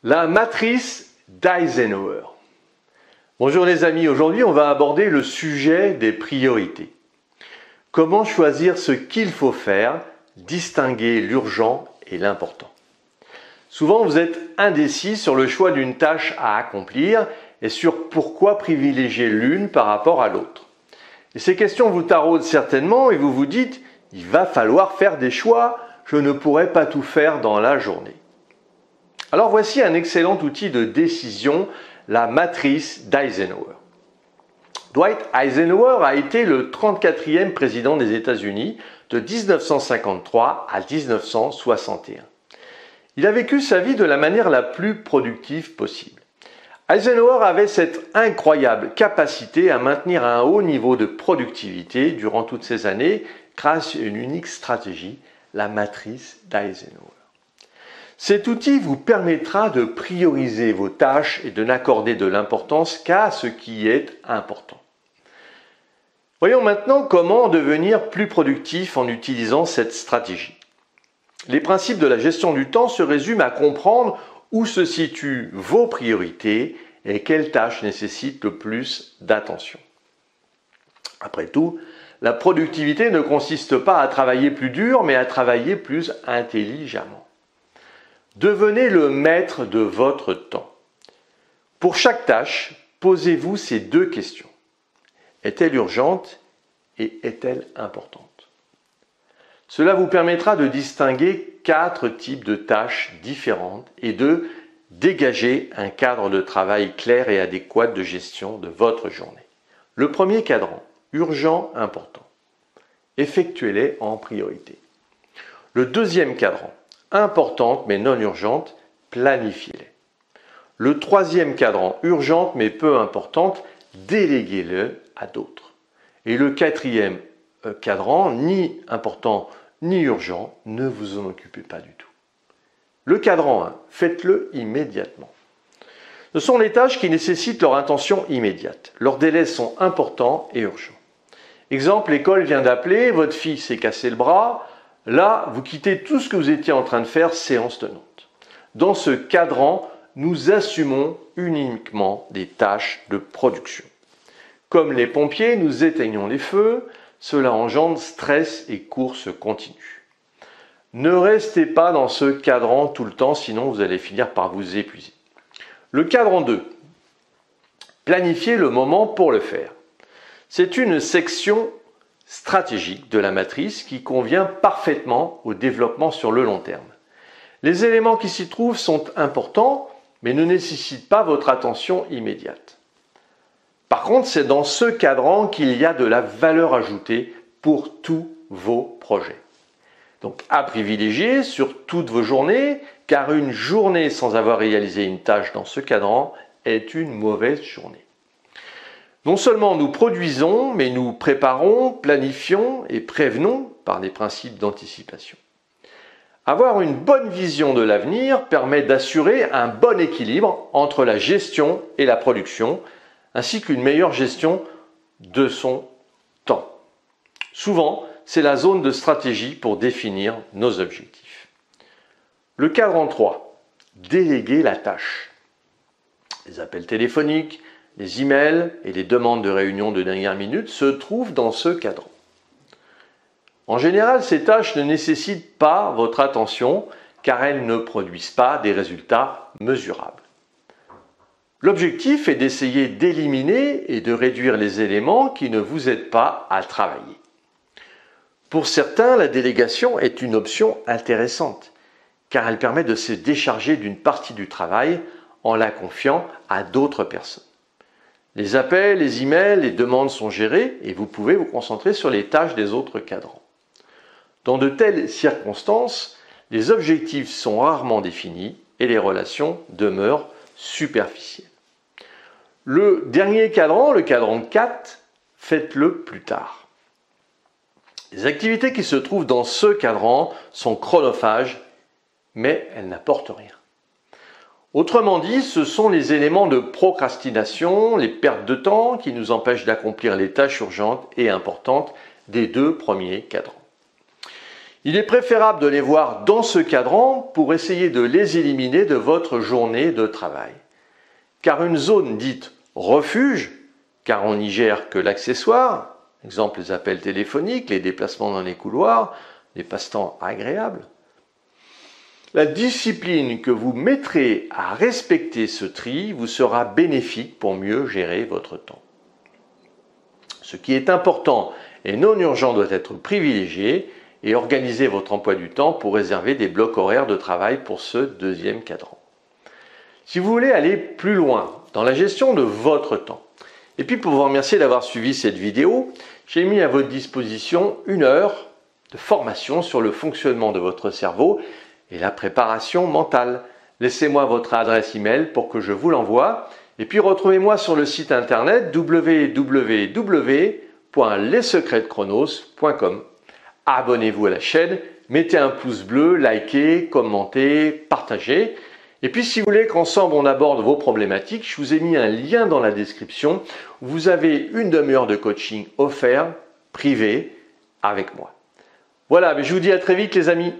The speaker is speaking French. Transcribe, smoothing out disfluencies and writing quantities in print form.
La matrice d'Eisenhower. Bonjour les amis, aujourd'hui on va aborder le sujet des priorités. Comment choisir ce qu'il faut faire, distinguer l'urgent et l'important. Souvent vous êtes indécis sur le choix d'une tâche à accomplir et sur pourquoi privilégier l'une par rapport à l'autre. Et ces questions vous taraudent certainement et vous vous dites « il va falloir faire des choix, je ne pourrai pas tout faire dans la journée ». Alors voici un excellent outil de décision, la matrice d'Eisenhower. Dwight Eisenhower a été le 34e président des États-Unis de 1953 à 1961. Il a vécu sa vie de la manière la plus productive possible. Eisenhower avait cette incroyable capacité à maintenir un haut niveau de productivité durant toutes ces années grâce à une unique stratégie, la matrice d'Eisenhower. Cet outil vous permettra de prioriser vos tâches et de n'accorder de l'importance qu'à ce qui est important. Voyons maintenant comment devenir plus productif en utilisant cette stratégie. Les principes de la gestion du temps se résument à comprendre où se situent vos priorités et quelles tâches nécessitent le plus d'attention. Après tout, la productivité ne consiste pas à travailler plus dur, mais à travailler plus intelligemment. Devenez le maître de votre temps. Pour chaque tâche, posez-vous ces deux questions. Est-elle urgente et est-elle importante? Cela vous permettra de distinguer 4 types de tâches différentes et de dégager un cadre de travail clair et adéquat de gestion de votre journée. Le premier cadran, urgent, important. Effectuez-les en priorité. Le deuxième cadran, importante mais non urgente, planifiez-les. Le troisième cadran, urgente mais peu importante, déléguez-le à d'autres. Et le quatrième cadran, ni important ni urgent, ne vous en occupez pas du tout. Le cadran 1, faites-le immédiatement. Ce sont les tâches qui nécessitent leur intention immédiate. Leurs délais sont importants et urgents. Exemple, l'école vient d'appeler, votre fille s'est cassé le bras. Là, vous quittez tout ce que vous étiez en train de faire, séance tenante. Dans ce cadran, nous assumons uniquement des tâches de production. Comme les pompiers, nous éteignons les feux, cela engendre stress et course continue. Ne restez pas dans ce cadran tout le temps, sinon vous allez finir par vous épuiser. Le cadran 2. Planifiez le moment pour le faire. C'est une section stratégique de la matrice qui convient parfaitement au développement sur le long terme. Les éléments qui s'y trouvent sont importants, mais ne nécessitent pas votre attention immédiate. Par contre, c'est dans ce cadran qu'il y a de la valeur ajoutée pour tous vos projets. Donc, à privilégier sur toutes vos journées, car une journée sans avoir réalisé une tâche dans ce cadran est une mauvaise journée. Non seulement nous produisons, mais nous préparons, planifions et prévenons par des principes d'anticipation. Avoir une bonne vision de l'avenir permet d'assurer un bon équilibre entre la gestion et la production, ainsi qu'une meilleure gestion de son temps. Souvent, c'est la zone de stratégie pour définir nos objectifs. Le cadran 3, déléguer la tâche. Les appels téléphoniques, les emails et les demandes de réunion de dernière minute se trouvent dans ce cadran. En général, ces tâches ne nécessitent pas votre attention car elles ne produisent pas des résultats mesurables. L'objectif est d'essayer d'éliminer et de réduire les éléments qui ne vous aident pas à travailler. Pour certains, la délégation est une option intéressante car elle permet de se décharger d'une partie du travail en la confiant à d'autres personnes. Les appels, les emails, les demandes sont gérés et vous pouvez vous concentrer sur les tâches des autres cadrans. Dans de telles circonstances, les objectifs sont rarement définis et les relations demeurent superficielles. Le dernier cadran, le cadran 4, faites-le plus tard. Les activités qui se trouvent dans ce cadran sont chronophages, mais elles n'apportent rien. Autrement dit, ce sont les éléments de procrastination, les pertes de temps qui nous empêchent d'accomplir les tâches urgentes et importantes des 2 premiers cadrans. Il est préférable de les voir dans ce cadran pour essayer de les éliminer de votre journée de travail. Car une zone dite refuge, car on n'y gère que l'accessoire, exemple les appels téléphoniques, les déplacements dans les couloirs, les passe-temps agréables. La discipline que vous mettrez à respecter ce tri vous sera bénéfique pour mieux gérer votre temps. Ce qui est important et non urgent doit être privilégié et organisez votre emploi du temps pour réserver des blocs horaires de travail pour ce deuxième cadran. Si vous voulez aller plus loin dans la gestion de votre temps, et puis pour vous remercier d'avoir suivi cette vidéo, j'ai mis à votre disposition 1 heure de formation sur le fonctionnement de votre cerveau et la préparation mentale. Laissez-moi votre adresse email pour que je vous l'envoie. Et puis retrouvez-moi sur le site internet www.lessecretsdechronos.com. Abonnez-vous à la chaîne, mettez un pouce bleu, likez, commentez, partagez. Et puis si vous voulez qu'ensemble on aborde vos problématiques, je vous ai mis un lien dans la description où vous avez 1 demi-heure de coaching offert, privé, avec moi. Voilà, mais je vous dis à très vite les amis.